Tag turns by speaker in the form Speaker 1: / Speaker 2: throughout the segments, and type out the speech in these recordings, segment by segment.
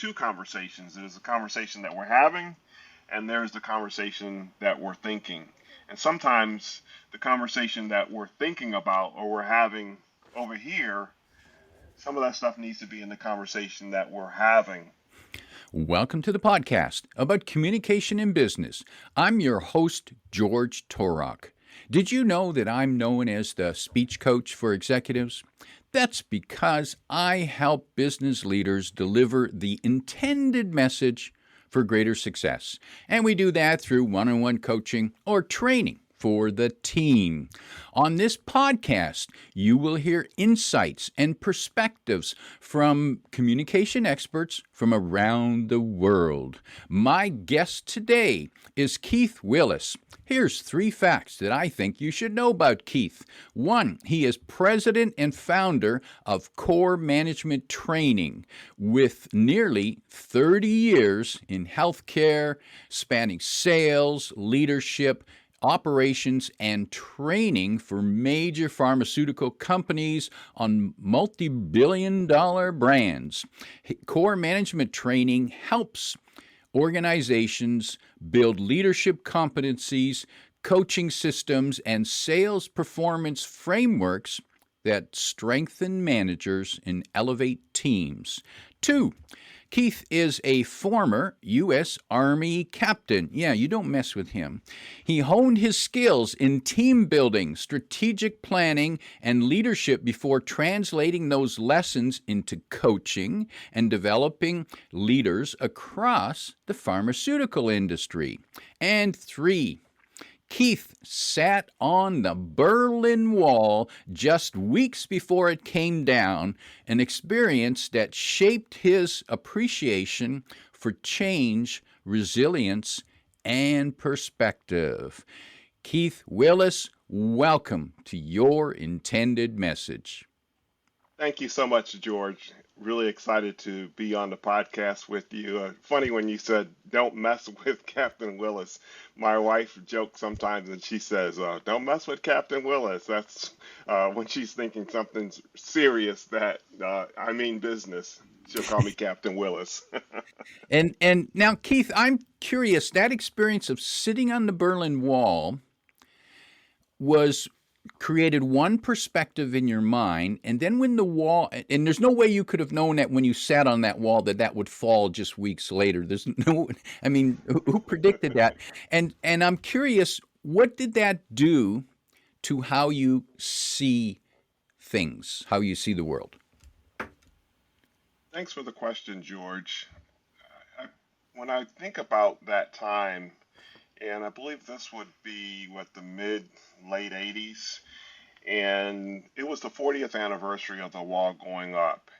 Speaker 1: two conversations. There's the conversation that we're having, and there's the conversation that we're thinking. And sometimes the conversation that we're thinking about or we're having over here, some of that stuff needs to be in the conversation that we're having.
Speaker 2: Welcome to the podcast about communication in business. I'm your host, George Torok. Did you know that I'm known as the speech coach for executives? That's because I help business leaders deliver the intended message for greater success. And we do that through one-on-one coaching or training for the team. On this podcast, you will hear insights and perspectives from communication experts from around the world. My guest today is Keith Willis. Here's 3 facts that I think you should know about Keith. 1, he is president and founder of Core Management Training with nearly 30 years in healthcare, spanning sales, leadership, operations, and training for major pharmaceutical companies on multi-billion-dollar brands. Core Management Training helps organizations build leadership competencies, coaching systems, and sales performance frameworks that strengthen managers and elevate teams. 2, Keith is a former U.S. Army captain. Yeah, you don't mess with him. He honed his skills in team building, strategic planning, and leadership before translating those lessons into coaching and developing leaders across the pharmaceutical industry. And 3, Keith sat on the Berlin Wall just weeks before it came down, an experience that shaped his appreciation for change, resilience, and perspective. Keith Willis, welcome to Your Intended Message.
Speaker 1: Thank you so much, George. Really excited to be on the podcast with you. Funny when you said, don't mess with Captain Willis. My wife jokes sometimes and she says, don't mess with Captain Willis. That's when she's thinking something serious that I mean business. She'll call me Captain Willis.
Speaker 2: And now, Keith, I'm curious, that experience of sitting on the Berlin Wall was created one perspective in your mind, and then when the wall, and there's no way you could have known that when you sat on that wall that would fall just weeks later. There's no, I mean, who predicted that? And I'm curious, what did that do to how you see things, how you see the world?
Speaker 1: Thanks for the question, George. I, when I think about that time, and I believe this would be the late 80s, and it was the 40th anniversary of the wall going up.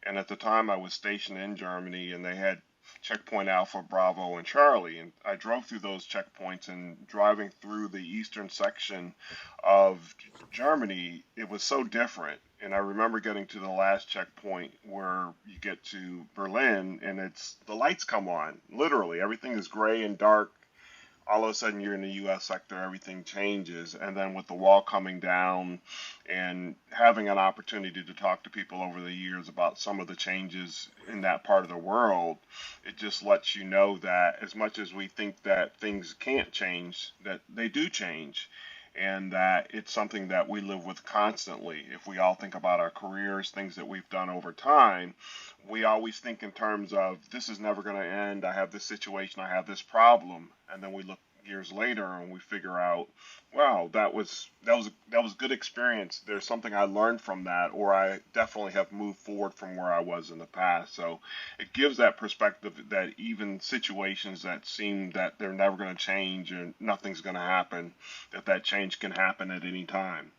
Speaker 1: And at the time, I was stationed in Germany, and they had checkpoint Alpha, Bravo, and Charlie. And I drove through those checkpoints, and driving through the eastern section of Germany, it was so different. And I remember getting to the last checkpoint where you get to Berlin, and the lights come on. Literally, everything is gray and dark. All of a sudden you're in the U.S. sector, everything changes. And then with the wall coming down and having an opportunity to talk to people over the years about some of the changes in that part of the world, it just lets you know that as much as we think that things can't change, that they do change. And that it's something that we live with constantly. If we all think about our careers, things that we've done over time, we always think in terms of this is never going to end. I have this situation, I have this problem, and then we look years later and we figure out, wow, that was good experience. There's something I learned from that, or I definitely have moved forward from where I was in the past. So it gives that perspective that even situations that seem that they're never going to change and nothing's going to happen, that change can happen at any time.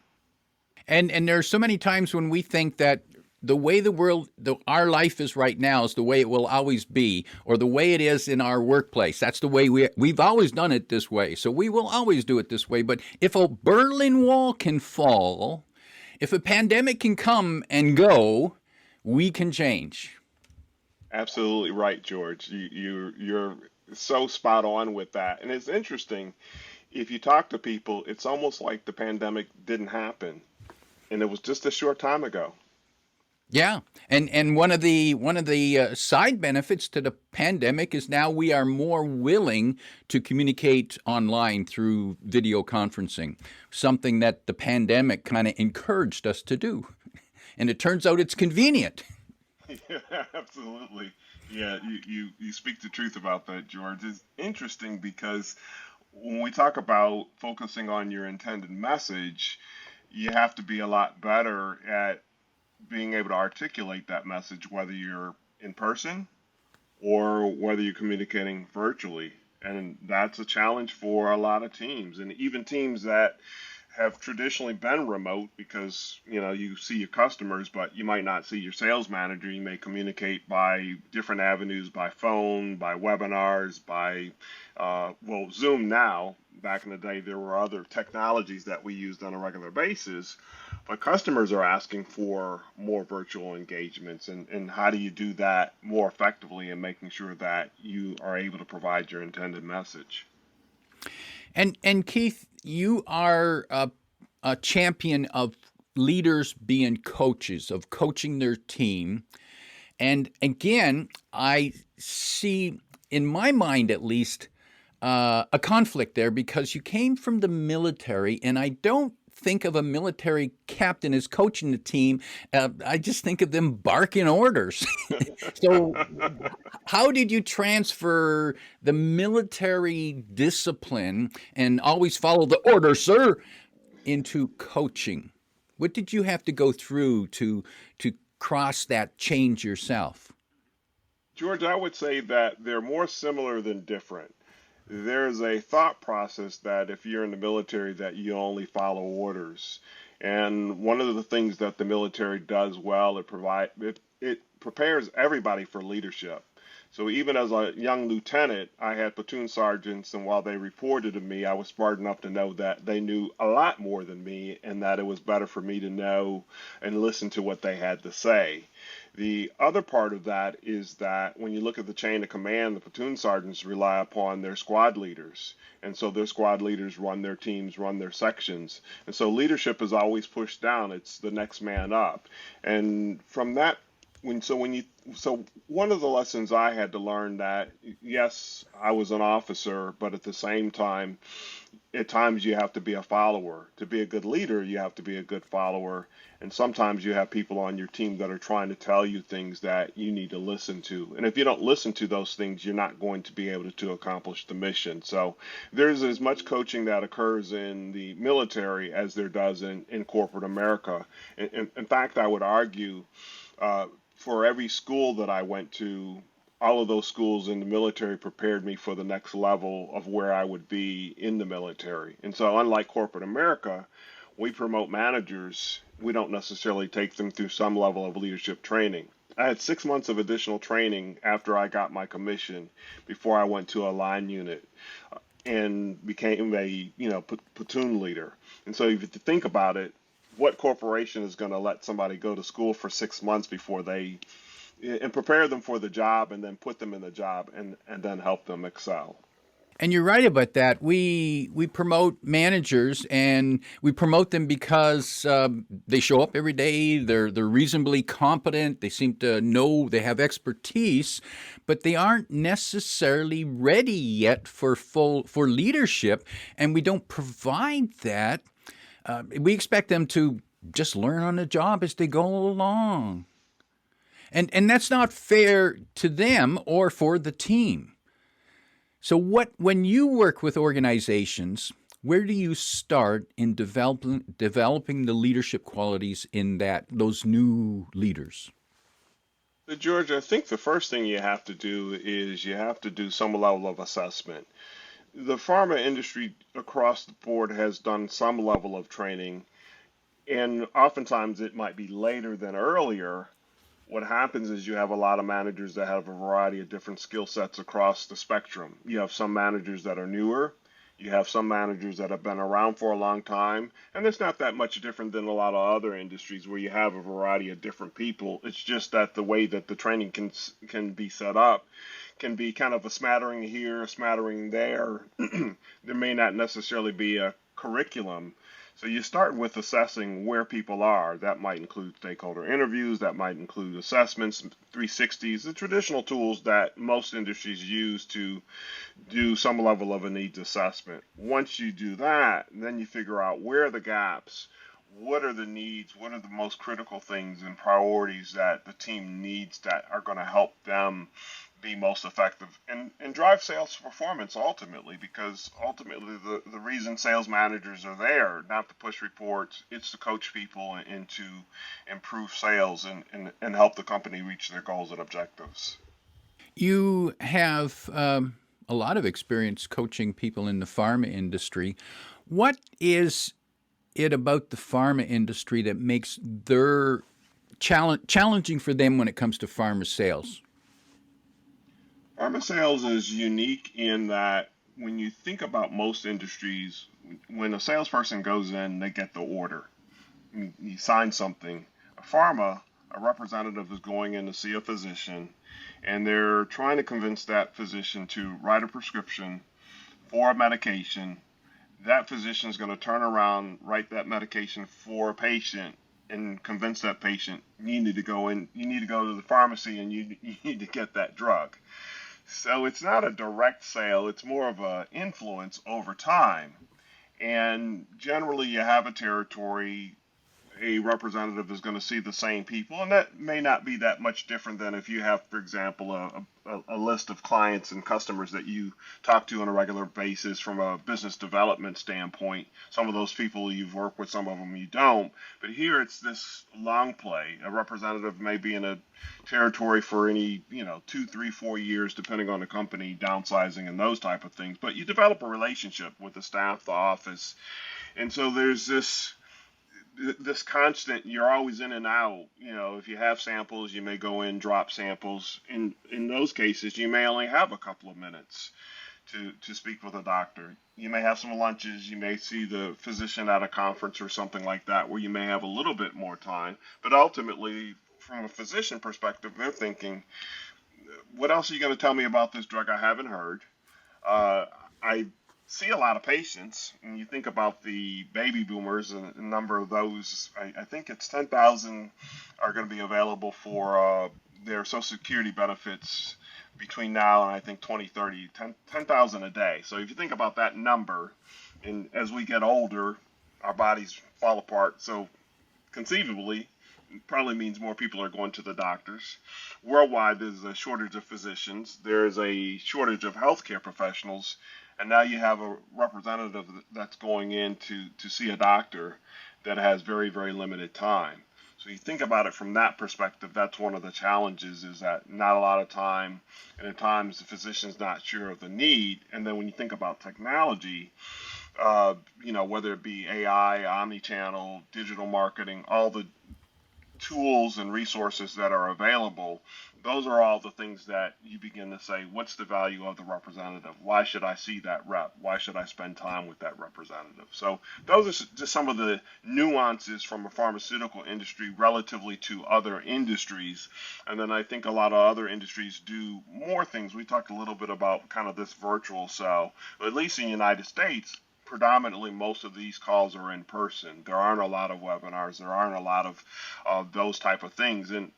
Speaker 2: And there are so many times when we think that the way the world, our life is right now is the way it will always be, or the way it is in our workplace. That's the way we've always done it this way, so we will always do it this way. But if a Berlin Wall can fall, if a pandemic can come and go, we can change.
Speaker 1: Absolutely right, George. You're so spot on with that. And it's interesting, if you talk to people, it's almost like the pandemic didn't happen, and it was just a short time ago.
Speaker 2: Yeah, and one of the side benefits to the pandemic is now we are more willing to communicate online through video conferencing, something that the pandemic kind of encouraged us to do, and it turns out it's convenient.
Speaker 1: Yeah, absolutely. Yeah, you speak the truth about that, George. It's interesting because when we talk about focusing on your intended message, you have to be a lot better at being able to articulate that message, whether you're in person or whether you're communicating virtually. And that's a challenge for a lot of teams, and even teams that have traditionally been remote because you see your customers, but you might not see your sales manager. You may communicate by different avenues, by phone, by webinars, by Zoom now. Back in the day, there were other technologies that we used on a regular basis, but customers are asking for more virtual engagements. And how do you do that more effectively and making sure that you are able to provide your intended message?
Speaker 2: And Keith, you are a champion of leaders being coaches, of coaching their team. And again, I see, in my mind at least, a conflict there because you came from the military, and I don't think of a military captain as coaching the team. I just think of them barking orders. So, how did you transfer the military discipline and always follow the order, sir, into coaching? What did you have to go through to cross that change yourself?
Speaker 1: George, I would say that they're more similar than different. There's a thought process that if you're in the military that you only follow orders. And one of the things that the military does well, it prepares everybody for leadership. So even as a young lieutenant, I had platoon sergeants, and while they reported to me, I was smart enough to know that they knew a lot more than me, and that it was better for me to know and listen to what they had to say. The other part of that is that when you look at the chain of command, the platoon sergeants rely upon their squad leaders. And so their squad leaders run their teams, run their sections. And so leadership is always pushed down. It's the next man up. And from that, when you so one of the lessons I had to learn that yes, I was an officer, but at the same time, at times you have to be a follower. To be a good leader, you have to be a good follower. And sometimes you have people on your team that are trying to tell you things that you need to listen to. And if you don't listen to those things, you're not going to be able to accomplish the mission. So there's as much coaching that occurs in the military as there does in corporate America. In fact, I would argue uh, for every school that I went to, all of those schools in the military prepared me for the next level of where I would be in the military. And so, unlike corporate America, we promote managers. We don't necessarily take them through some level of leadership training. I had 6 months of additional training after I got my commission before I went to a line unit and became a platoon leader. And so, if you think about it, what corporation is going to let somebody go to school for 6 months before they and prepare them for the job and then put them in the job and then help them excel?
Speaker 2: And you're right about that. We promote managers, and we promote them because they show up every day. They're reasonably competent. They seem to know they have expertise, but they aren't necessarily ready yet for leadership. And we don't provide that. We expect them to just learn on the job as they go along, and that's not fair to them or for the team. So when you work with organizations, where do you start in developing the leadership qualities in those new leaders?
Speaker 1: So, George, I think the first thing you have to do is you have to do some level of assessment. The pharma industry across the board has done some level of training, and oftentimes it might be later than earlier. What happens is you have a lot of managers that have a variety of different skill sets across the spectrum. You have some managers that are newer. You have some managers that have been around for a long time. And it's not that much different than a lot of other industries where you have a variety of different people. It's just that the way that the training can be set up can be kind of a smattering here, a smattering there. There may not necessarily be a curriculum. So you start with assessing where people are. That might include stakeholder interviews, that might include assessments, 360s, the traditional tools that most industries use to do some level of a needs assessment. Once you do that, then you figure out where are the gaps, what are the needs, what are the most critical things and priorities that the team needs that are going to help them be most effective and drive sales performance ultimately, because ultimately the reason sales managers are there, not to push reports, it's to coach people and to improve sales and help the company reach their goals and objectives.
Speaker 2: You have a lot of experience coaching people in the pharma industry. What is it about the pharma industry that makes their challenging for them when it comes to pharma sales?
Speaker 1: Pharma sales is unique in that when you think about most industries, when a salesperson goes in, they get the order. You sign something. A pharma, a representative is going in to see a physician, and they're trying to convince that physician to write a prescription for a medication. That physician is going to turn around, write that medication for a patient, and convince that patient you need to go in, you need to go to the pharmacy, and you need to get that drug. So it's not a direct sale, it's more of an influence over time. And generally, you have a territory, a representative is going to see the same people, and that may not be that much different than if you have, for example, a list of clients and customers that you talk to on a regular basis from a business development standpoint. Some of those people you've worked with, some of them you don't. But here it's this long play. A representative may be in a territory for any, 2, 3, 4 years, depending on the company, downsizing and those type of things. But you develop a relationship with the staff, the office, and so there's this constant, you're always in and out. If you have samples, you may go in, drop samples. In those cases, you may only have a couple of minutes to speak with a doctor. You may have some lunches, you may see the physician at a conference or something like that where you may have a little bit more time. But ultimately, from a physician perspective, they're thinking, what else are you going to tell me about this drug I haven't heard? I see a lot of patients, and you think about the baby boomers and a number of those. I think it's 10,000 are going to be available for their Social Security benefits between now and I think 2030, 10,000 a day. So if you think about that number, and as we get older, our bodies fall apart. So conceivably, it probably means more people are going to the doctors. Worldwide, there's a shortage of physicians. There's a shortage of healthcare professionals. And now you have a representative that's going in to see a doctor that has very, very limited time. So you think about it from that perspective, that's one of the challenges, is that not a lot of time, and at times the physician's not sure of the need. And then when you think about technology, whether it be AI, omni-channel, digital marketing, all the tools and resources that are available, those are all the things that you begin to say, what's the value of the representative? Why should I see that rep? Why should I spend time with that representative? So those are just some of the nuances from a pharmaceutical industry relatively to other industries. And then I think a lot of other industries do more things. We talked a little bit about kind of this virtual sell, but at least in the United States, predominantly most of these calls are in person. There aren't a lot of webinars. There aren't a lot of those type of things. And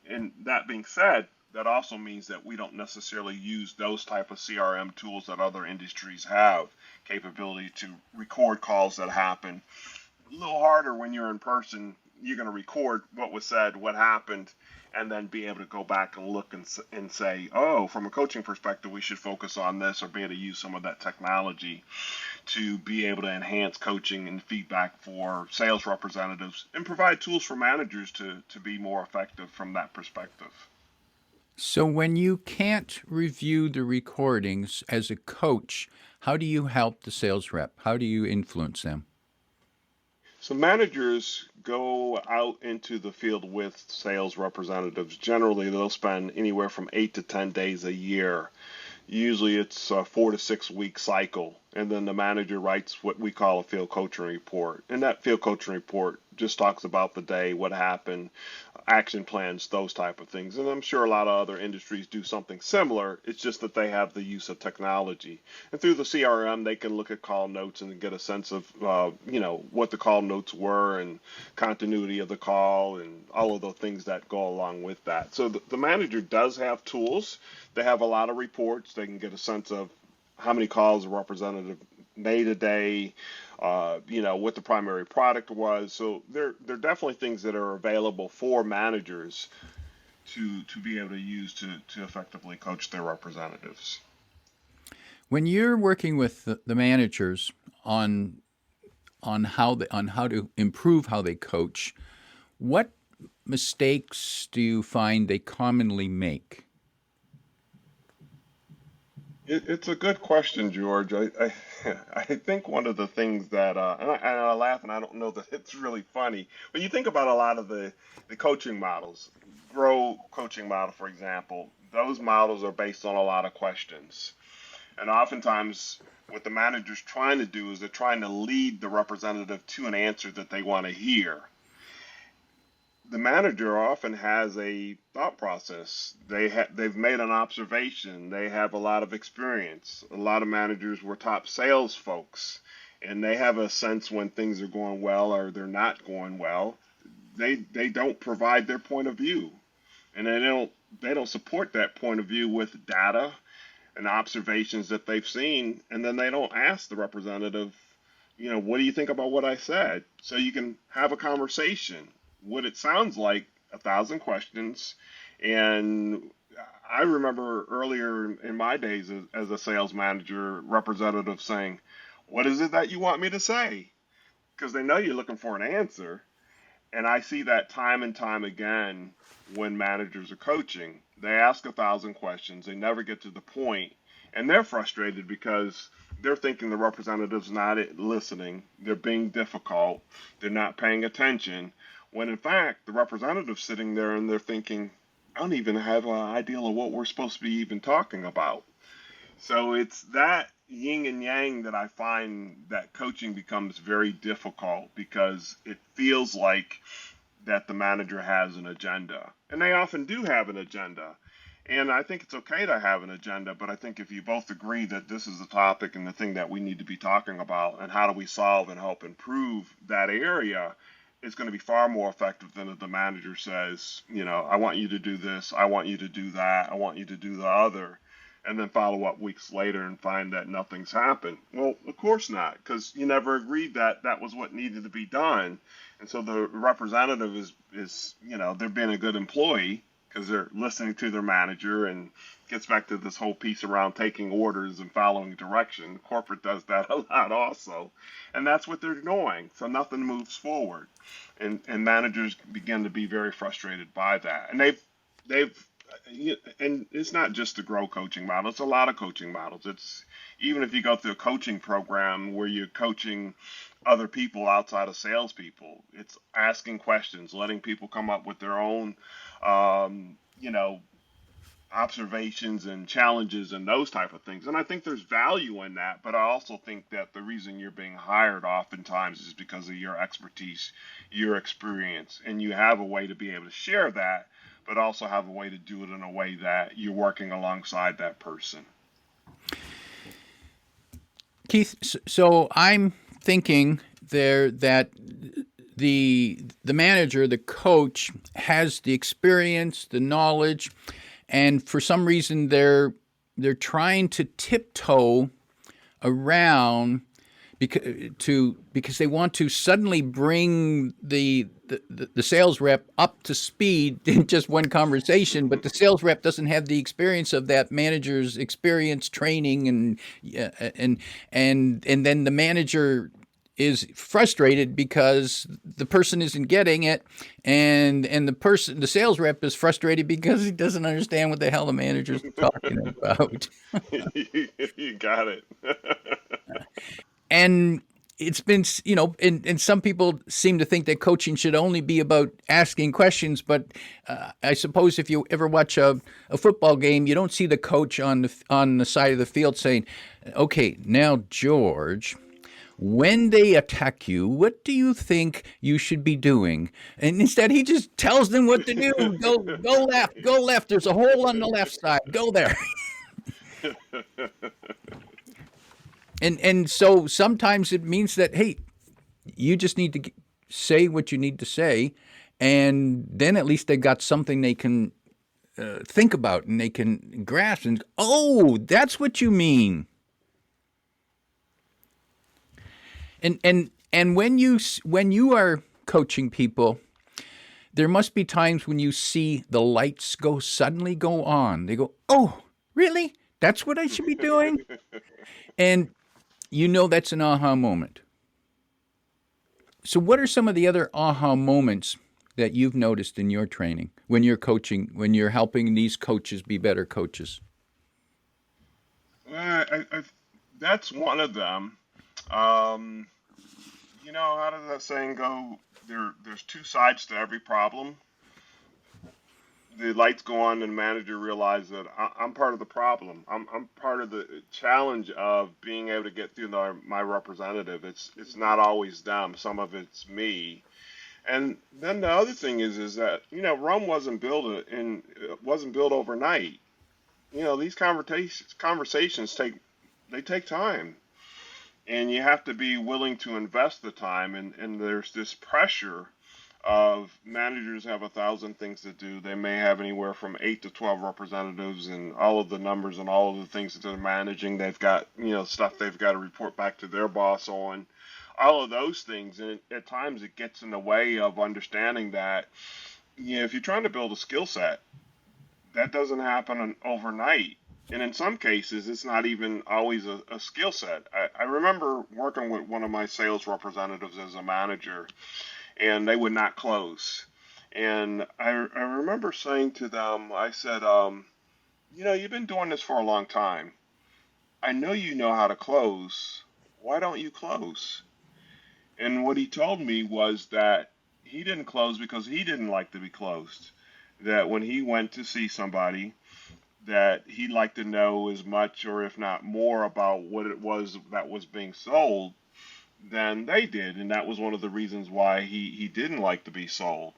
Speaker 1: that being said, that also means that we don't necessarily use those type of CRM tools that other industries have capability to record calls that happen. A little harder when you're in person. You're going to record what was said, what happened, and then be able to go back and look and say, oh, from a coaching perspective, we should focus on this, or be able to use some of that technology to be able to enhance coaching and feedback for sales representatives and provide tools for managers to be more effective from that perspective.
Speaker 2: So, when you can't review the recordings as a coach, how do you help the sales rep? How do you influence them?
Speaker 1: So managers go out into the field with sales representatives. Generally, they'll spend anywhere from 8 to 10 days a year. Usually it's a 4 to 6 week cycle. And then the manager writes what we call a field coaching report. And that field coaching report just talks about the day, what happened, action plans, those type of things. And I'm sure a lot of other industries do something similar. It's just that they have the use of technology. And through the CRM, they can look at call notes and get a sense of, what the call notes were and continuity of the call and all of the things that go along with that. So the manager does have tools. They have a lot of reports. They can get a sense of how many calls a representative made a day, what the primary product was. So there are definitely things that are available for managers to be able to use to effectively coach their representatives.
Speaker 2: When you're working with the managers on how to improve how they coach, what mistakes do you find they commonly make?
Speaker 1: It's a good question, George. I think one of the things that, and I laugh and I don't know that it's really funny, but you think about a lot of the coaching models, grow coaching model, for example, those models are based on a lot of questions. And oftentimes, what the manager's trying to do is they're trying to lead the representative to an answer that they want to hear. The manager often has a thought process. They've made an observation. They have a lot of experience. A lot of managers were top sales folks, and they have a sense when things are going well or they're not going well. They don't provide their point of view, and they don't support that point of view with data and observations that they've seen, and then they don't ask the representative, what do you think about what I said? So you can have a conversation. What it sounds like 1,000 questions. And I remember earlier in my days as a sales manager, representative saying, what is it that you want me to say? Because they know you're looking for an answer. And I see that time and time again when managers are coaching. They ask 1,000 questions, they never get to the point, and they're frustrated because they're thinking the representative's not listening, they're being difficult, they're not paying attention, when in fact the representative's sitting there and they're thinking, I don't even have an idea of what we're supposed to be even talking about. So it's that yin and yang that I find that coaching becomes very difficult because it feels like that the manager has an agenda. And they often do have an agenda. And I think it's okay to have an agenda, but I think if you both agree that this is the topic and the thing that we need to be talking about and how do we solve and help improve that area, it's going to be far more effective than if the manager says, I want you to do this, I want you to do that, I want you to do the other, and then follow up weeks later and find that nothing's happened. Well, of course not, because you never agreed that that was what needed to be done. And so the representative is they're being a good employee because they're listening to their manager, and gets back to this whole piece around taking orders and following direction. Corporate does that a lot also, and that's what they're doing. So nothing moves forward, and managers begin to be very frustrated by that. And they've and it's not just the grow coaching model. It's a lot of coaching models. It's even if you go through a coaching program where you're coaching other people outside of salespeople, it's asking questions, letting people come up with their own, observations and challenges and those type of things. And I think there's value in that, but I also think that the reason you're being hired oftentimes is because of your expertise, your experience, and you have a way to be able to share that, but also have a way to do it in a way that you're working alongside that person.
Speaker 2: Keith, so I'm thinking there that the manager, the coach, has the experience, the knowledge, and for some reason they're trying to tiptoe around because they want to suddenly bring the sales rep up to speed in just one conversation, but the sales rep doesn't have the experience of that manager's experience, training, and then the manager is frustrated because the person isn't getting it, and the sales rep is frustrated because he doesn't understand what the hell the manager's talking about.
Speaker 1: You got it.
Speaker 2: And it's been, and some people seem to think that coaching should only be about asking questions. But I suppose if you ever watch a football game, you don't see the coach on the side of the field saying, "Okay, now George, when they attack you, what do you think you should be doing? And instead, he just tells them what to do. Go left, go left. There's a hole on the left side. Go there. And so sometimes it means that, hey, you just need to say what you need to say, and then at least they got something they can think about and they can grasp. And oh, that's what you mean. And when you are coaching people, there must be times when you see the lights suddenly go on. They go, oh, really? That's what I should be doing? And that's an aha moment. So what are some of the other aha moments that you've noticed in your training when you're coaching, when you're helping these coaches be better coaches?
Speaker 1: That's one of them. Um, how does that saying go? There's two sides to every problem. The lights go on, and the manager realizes that I'm part of the problem. I'm part of the challenge of being able to get through my representative. It's not always them. Some of it's me. And then the other thing is that Rome wasn't built overnight. These conversations take time, and you have to be willing to invest the time. And there's this pressure of managers have 1,000 things to do. They may have anywhere from 8 to 12 representatives, and all of the numbers and all of the things that they're managing. They've got stuff they've got to report back to their boss on. All of those things, and at times it gets in the way of understanding that if you're trying to build a skill set, that doesn't happen overnight. And in some cases, it's not even always a skill set. I remember working with one of my sales representatives as a manager, and they would not close. And I remember saying to them, I said, you've been doing this for a long time. I know you know how to close. Why don't you close? And what he told me was that he didn't close because he didn't like to be closed. That when he went to see somebody, that he'd like to know as much or if not more about what it was that was being sold than they did. And that was one of the reasons why he didn't like to be sold.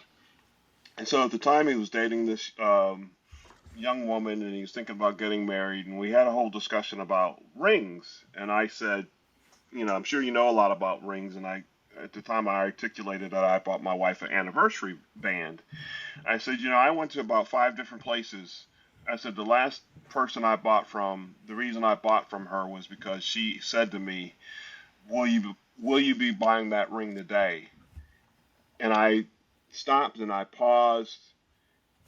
Speaker 1: And so at the time he was dating this young woman, and he was thinking about getting married, and we had a whole discussion about rings. And I said, I'm sure you know a lot about rings. And at the time I articulated that I bought my wife an anniversary band. I said, I went to about 5 different places. I said, the last person I bought from, the reason I bought from her was because she said to me, will you be buying that ring today? And I stopped and I paused,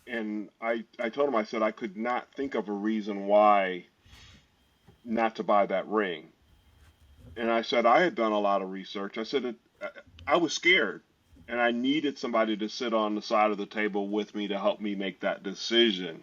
Speaker 1: and I told him, I said, I could not think of a reason why not to buy that ring. And I said, I had done a lot of research. I said, I was scared, and I needed somebody to sit on the side of the table with me to help me make that decision.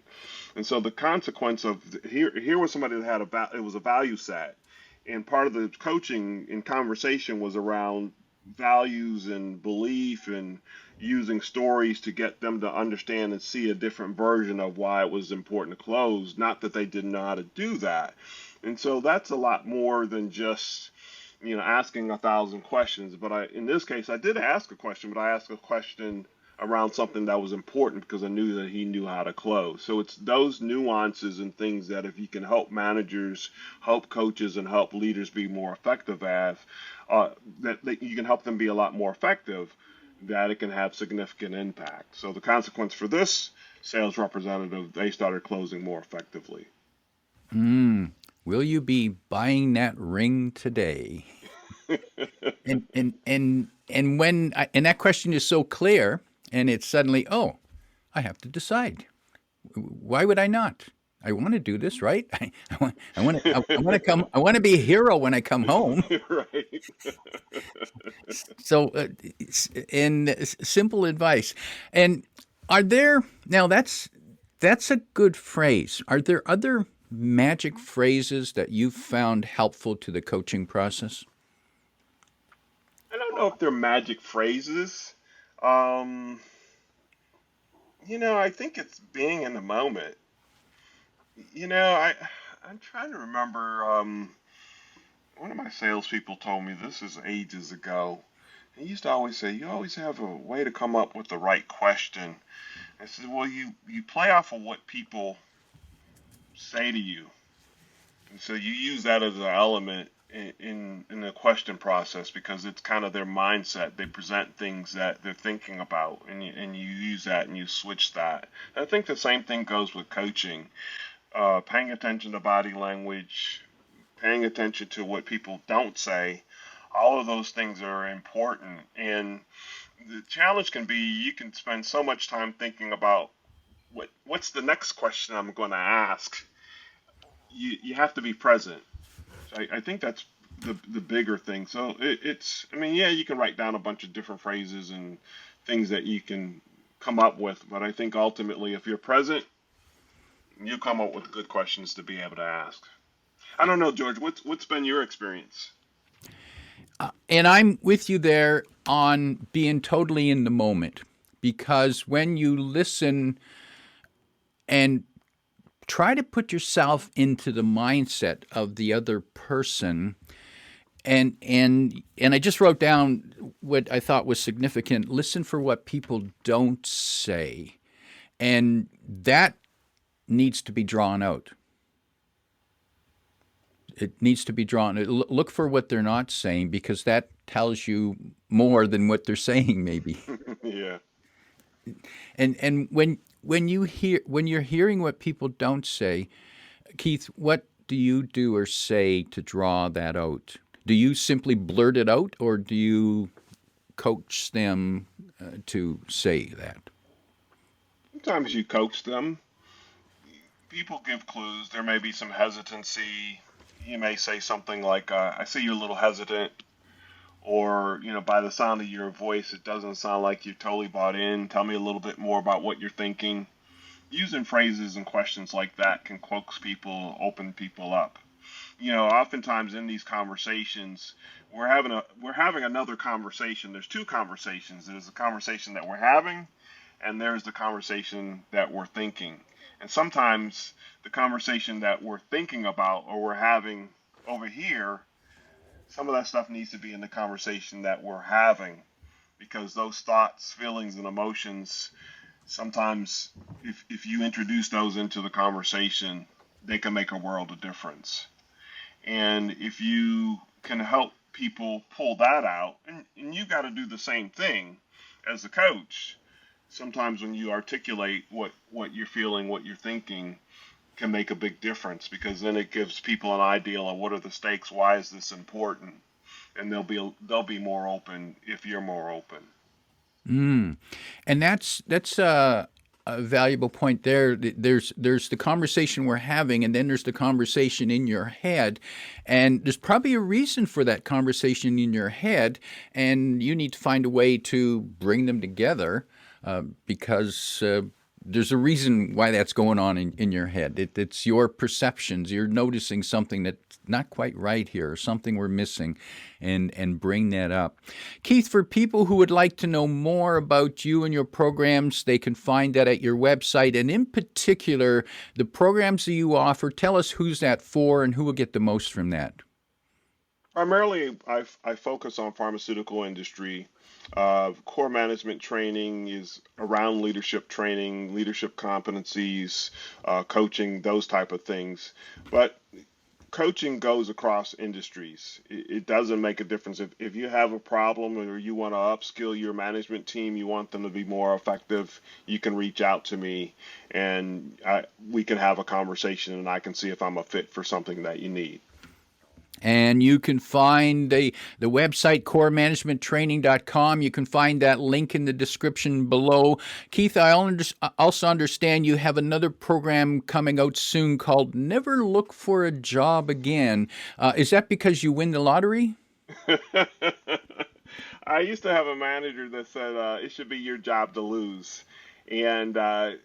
Speaker 1: And so the consequence of here was somebody that had it was a value set, and part of the coaching and conversation was around values and belief and using stories to get them to understand and see a different version of why it was important to close. Not that they didn't know how to do that. And so that's a lot more than just asking 1,000 questions. But in this case, I did ask a question, but I asked a question around something that was important because I knew that he knew how to close. So it's those nuances and things that if you can help managers, help coaches, and help leaders be more effective at, that you can help them be a lot more effective, that it can have significant impact. So the consequence for this sales representative, they started closing more effectively.
Speaker 2: Will you be buying that ring today? And when and that question is so clear, and it's suddenly, oh, I have to decide. Why would I not? I want to do this, right? I want to be a hero when I come home.
Speaker 1: Right.
Speaker 2: So, in simple advice, and are there now? That's a good phrase. Are there other magic phrases that you've found helpful to the coaching process?
Speaker 1: I don't know if they're magic phrases. Um, I think it's being in the moment. I'm trying to remember One of my salespeople told me this is ages ago. He used to always say, "You always have a way to come up with the right question." I said, "Well, you play off of what people say to you, and so you use that as an element in the question process because it's kind of their mindset. They present things that they're thinking about, and you use that and you switch that." I think the same thing goes with coaching. Paying attention to body language, paying attention to what people don't say, all of those things are important. And the challenge can be you can spend so much time thinking about what's the next question I'm going to ask. You have to be present. So I think that's the bigger thing. So it's I mean, yeah, you can write down a bunch of different phrases and things that you can come up with, but I think ultimately if you're present, you come up with good questions to be able to ask. I don't know, George. What's been your experience?
Speaker 2: And I'm with you there on being totally in the moment because when you listen and try to put yourself into the mindset of the other person, and I just wrote down what I thought was significant. Listen for what people don't say, and that needs to be drawn out. It needs to be drawn. Look for what they're not saying because that tells you more than what they're saying, maybe.
Speaker 1: Yeah.
Speaker 2: And when you're hearing what people don't say, Keith, what do you do or say to draw that out? Do you simply blurt it out, or do you coach them to say that?
Speaker 1: Sometimes you coach them. People give clues. There may be some hesitancy. You may say something like, "I see you're a little hesitant," or by the sound of your voice, it doesn't sound like you're totally bought in. Tell me a little bit more about what you're thinking. Using phrases and questions like that can coax people, open people up. Oftentimes in these conversations, we're having another conversation. There's two conversations. There's a conversation that we're having, and there's the conversation that we're thinking. And sometimes the conversation that we're thinking about or we're having over here, some of that stuff needs to be in the conversation that we're having because those thoughts, feelings, and emotions, sometimes if you introduce those into the conversation, they can make a world of difference. And if you can help people pull that out, and you got to do the same thing as a coach, sometimes when you articulate what you're feeling, what you're thinking, can make a big difference because then it gives people an idea of what are the stakes, why is this important, and they'll be more open if you're more open.
Speaker 2: Mm. And that's a valuable point there. There's the conversation we're having, and then there's the conversation in your head, and there's probably a reason for that conversation in your head, and you need to find a way to bring them together because there's a reason why that's going on in your head. It's your perceptions. You're noticing something that's not quite right here, or something we're missing, and bring that up. Keith, for people who would like to know more about you and your programs, they can find that at your website, and in particular, the programs that you offer. Tell us who's that for and who will get the most from that.
Speaker 1: Primarily, I focus on pharmaceutical industry. Core management training is around leadership training, leadership competencies, coaching, those type of things. But coaching goes across industries. It doesn't make a difference. If you have a problem or you want to upskill your management team, you want them to be more effective, you can reach out to me and we can have a conversation and I can see if I'm a fit for something that you need.
Speaker 2: And you can find the website, coremanagementtraining.com. You can find that link in the description below. Keith, I also understand you have another program coming out soon called Never Look for a Job Again. Is that because you win the lottery?
Speaker 1: I used to have a manager that said it should be your job to lose. And,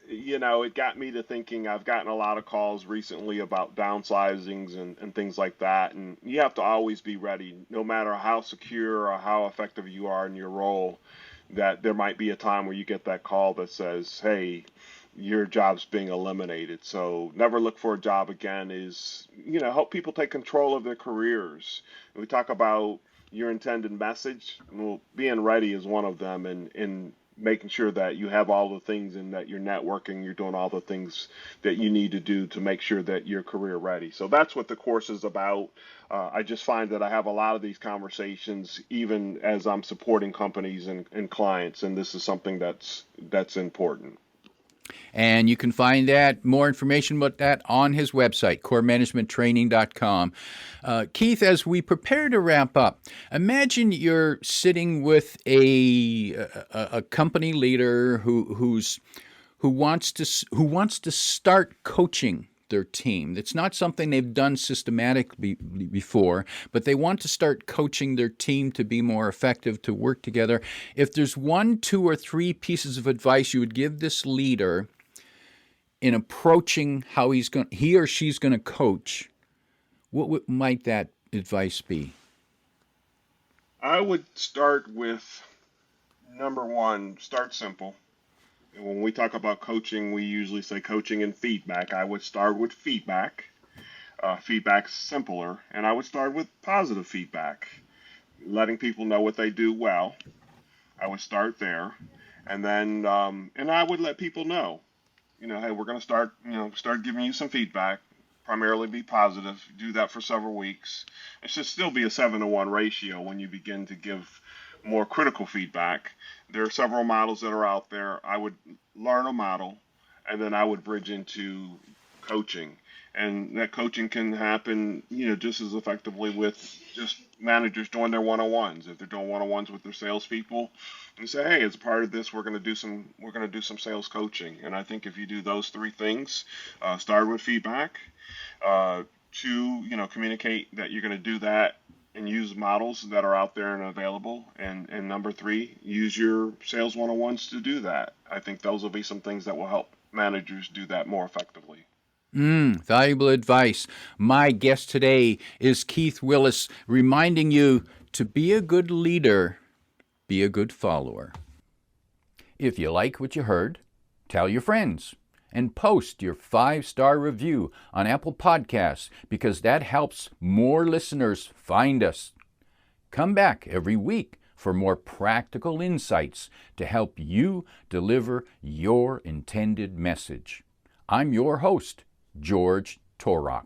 Speaker 1: it got me to thinking. I've gotten a lot of calls recently about downsizings and things like that. And you have to always be ready, no matter how secure or how effective you are in your role, that there might be a time where you get that call that says, hey, your job's being eliminated. So never look for a job again is, help people take control of their careers. We talk about your intended message. Well, being ready is one of them, and making sure that you have all the things and that you're networking, you're doing all the things that you need to do to make sure that you're career ready. So that's what the course is about. I just find that I have a lot of these conversations even as I'm supporting companies and clients, and this is something that's important.
Speaker 2: And you can find more information about that on his website, coremanagementtraining.com. Keith, as we prepare to wrap up, imagine you're sitting with a company leader who wants to start coaching their team. It's not something they've done systematically before, but they want to start coaching their team to be more effective, to work together. If there's 1, 2, or 3 pieces of advice you would give this leader in approaching how he or she's going to coach, what might that advice be?
Speaker 1: I would start with number one, start simple. When we talk about coaching, we usually say coaching and feedback. I would start with feedback. Feedback's simpler, and I would start with positive feedback, letting people know what they do well. I would start there, and then and I would let people know, hey, we're going to start giving you some feedback. Primarily be positive. Do that for several weeks. It should still be a 7-to-1 ratio when you begin to give more critical feedback. There are several models that are out there. I would learn a model, and then I would bridge into coaching. And that coaching can happen, just as effectively with just managers doing their one-on-ones. If they're doing one-on-ones with their salespeople, and say, hey, as part of this, we're going to do some sales coaching. And I think if you do those 3 things, start with feedback. 2, communicate that you're going to do that and use models that are out there and available. And number 3, use your sales one-on-ones to do that. I think those will be some things that will help managers do that more effectively.
Speaker 2: Valuable advice. My guest today is Keith Willis, reminding you to be a good leader, be a good follower. If you like what you heard, tell your friends and post your 5-star review on Apple Podcasts, because that helps more listeners find us. Come back every week for more practical insights to help you deliver your intended message. I'm your host, George Torok.